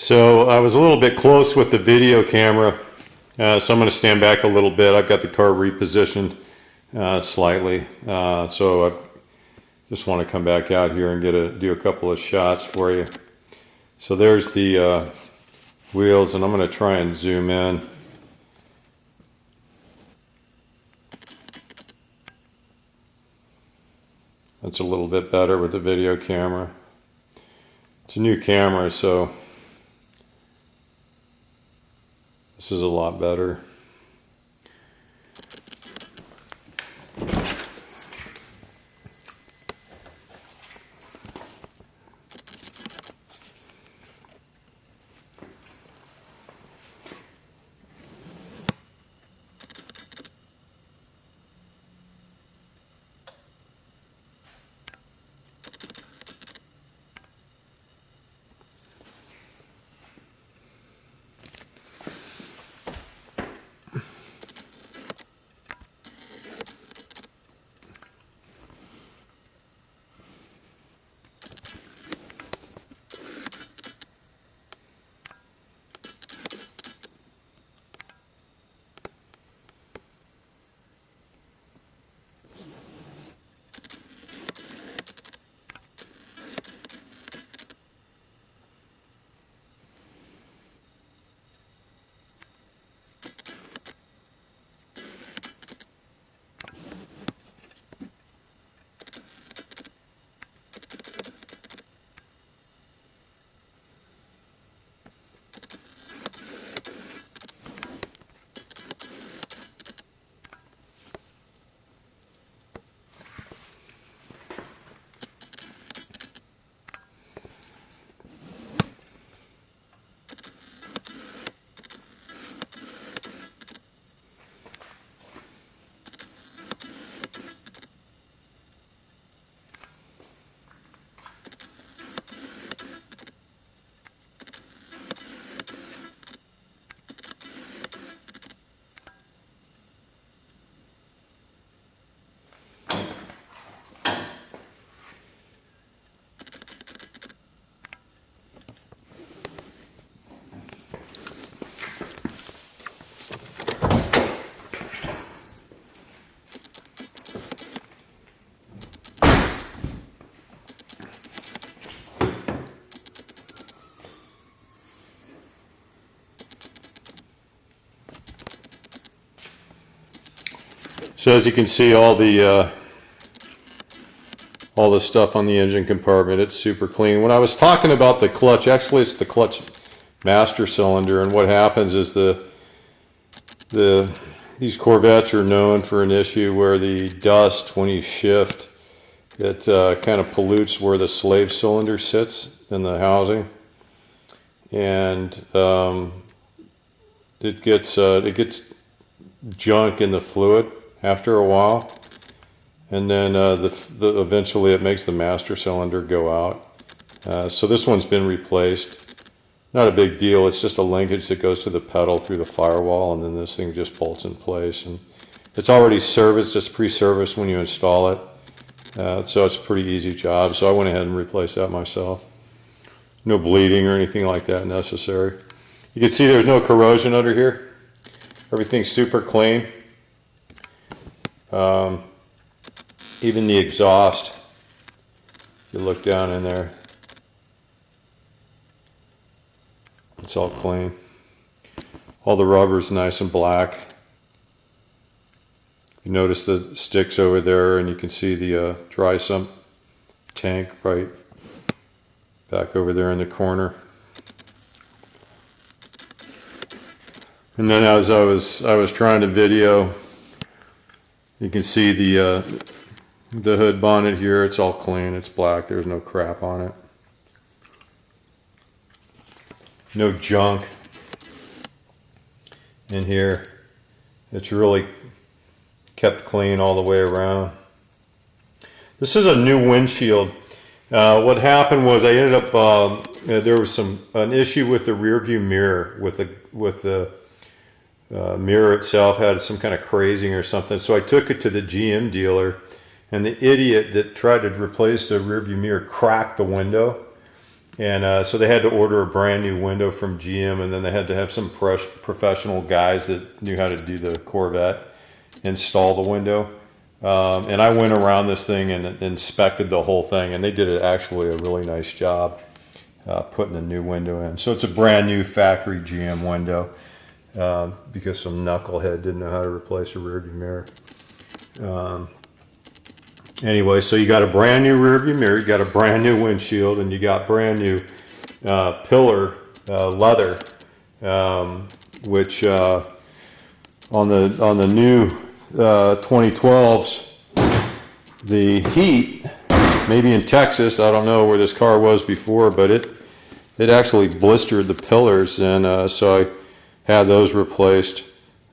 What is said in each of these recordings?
So I was a little bit close with the video camera, so I'm going to stand back a little bit. I've got the car repositioned slightly, so I just want to come back out here and do a couple of shots for you. So there's the wheels, and I'm going to try and zoom in. That's a little bit better with the video camera. It's a new camera, so this is a lot better. So as you can see, all the stuff on the engine compartment, it's super clean. When I was talking about the clutch, actually it's the clutch master cylinder, and what happens is these Corvettes are known for an issue where the dust, when you shift, it kind of pollutes where the slave cylinder sits in the housing, and it gets junk in the fluid after a while, and then eventually it makes the master cylinder go out. So this one's been replaced. Not a big deal, it's just a linkage that goes to the pedal through the firewall, and then this thing just bolts in place. And it's already serviced, it's pre-serviced when you install it, so it's a pretty easy job. So I went ahead and replaced that myself. No bleeding or anything like that necessary. You can see there's no corrosion under here. Everything's super clean. Even the exhaust, if you look down in there, it's all clean. All the rubber's nice and black. You notice the sticks over there, and you can see the dry sump tank right back over there in the corner. And then as I was trying to video, you can see the hood bonnet here. It's all clean. It's black. There's no crap on it. No junk in here. It's really kept clean all the way around. This is a new windshield. What happened was I ended up there was an issue with the rear view mirror with the mirror itself had some kind of crazing or something. So I took it to the GM dealer, and the idiot that tried to replace the rear view mirror cracked the window. And so they had to order a brand new window from GM, and then they had to have some professional guys that knew how to do the Corvette install the window. And I went around this thing and inspected the whole thing, and they did actually a really nice job putting the new window in. So it's a brand new factory GM window because some knucklehead didn't know how to replace a rearview mirror. Anyway, so you got a brand new rearview mirror, you got a brand new windshield, and you got brand new pillar leather, which on the new 2012s, the heat, maybe in Texas, I don't know where this car was before, but it actually blistered the pillars, and so I had those replaced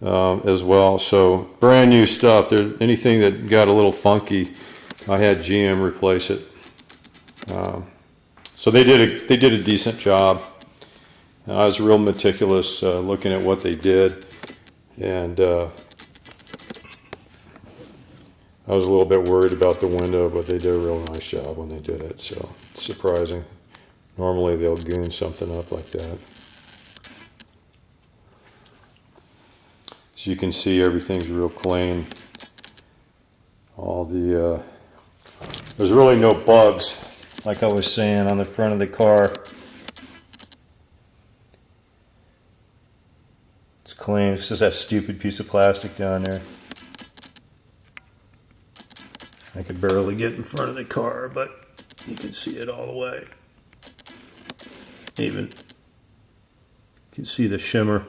as well. So brand new stuff. Anything that got a little funky, I had GM replace it. So they did a decent job. I was real meticulous looking at what they did, and I was a little bit worried about the window, but they did a real nice job when they did it. So it's surprising. Normally they'll goon something up like that. As you can see, everything's real clean. All the there's really no bugs, like I was saying, on the front of the car. It's clean. It's just that stupid piece of plastic down there. I could barely get in front of the car, but you can see it all the way. Even you can see the shimmer.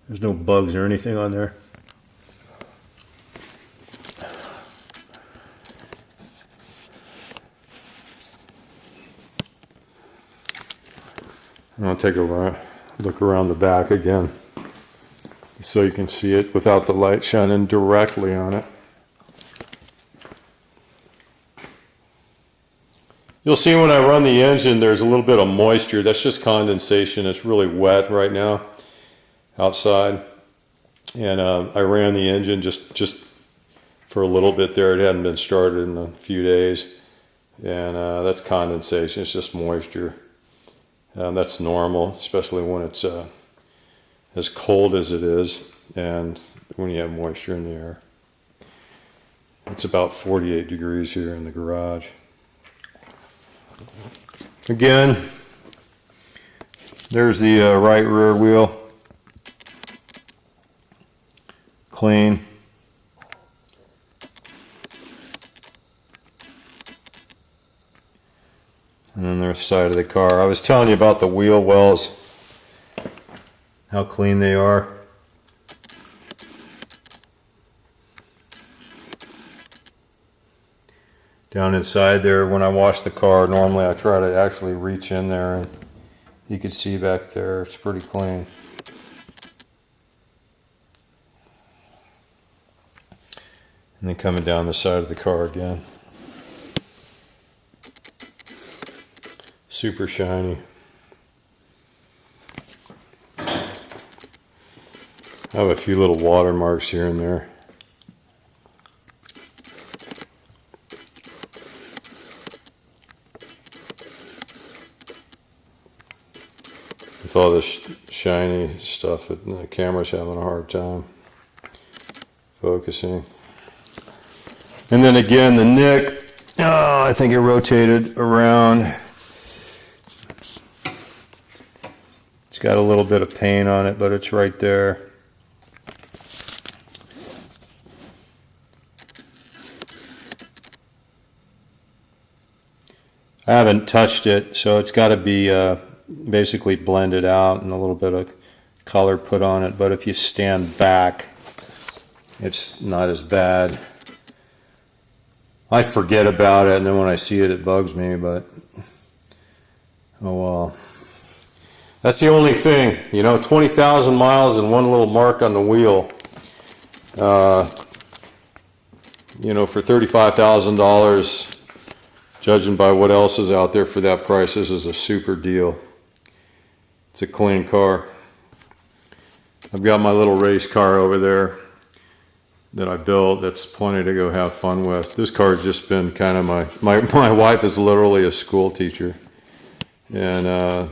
There's no bugs or anything on there. And I'll take a look around the back again so you can see it without the light shining directly on it. You'll see when I run the engine, there's a little bit of moisture. That's just condensation. It's really wet right now outside. And I ran the engine just for a little bit there. It hadn't been started in a few days. And that's condensation. It's just moisture. That's normal, especially when it's as cold as it is and when you have moisture in the air. It's about 48 degrees here in the garage. Again, there's the right rear wheel. Clean. And then the side of the car. I was telling you about the wheel wells, how clean they are. Down inside there, when I wash the car, normally I try to actually reach in there, and you can see back there, it's pretty clean. And then coming down the side of the car again. Super shiny. I have a few little watermarks here and there. With all this shiny stuff, the camera's having a hard time focusing. And then again, the nick, I think it rotated around. It's got a little bit of paint on it, but it's right there. I haven't touched it, so it's got to be basically blended out and a little bit of color put on it. But if you stand back, it's not as bad. I forget about it, and then when I see it, it bugs me, but oh well. That's the only thing, 20,000 miles and one little mark on the wheel. For $35,000, judging by what else is out there for that price, this is a super deal. It's a clean car. I've got my little race car over there that I built. That's plenty to go have fun with. This car's just been kind of my wife is literally a school teacher. And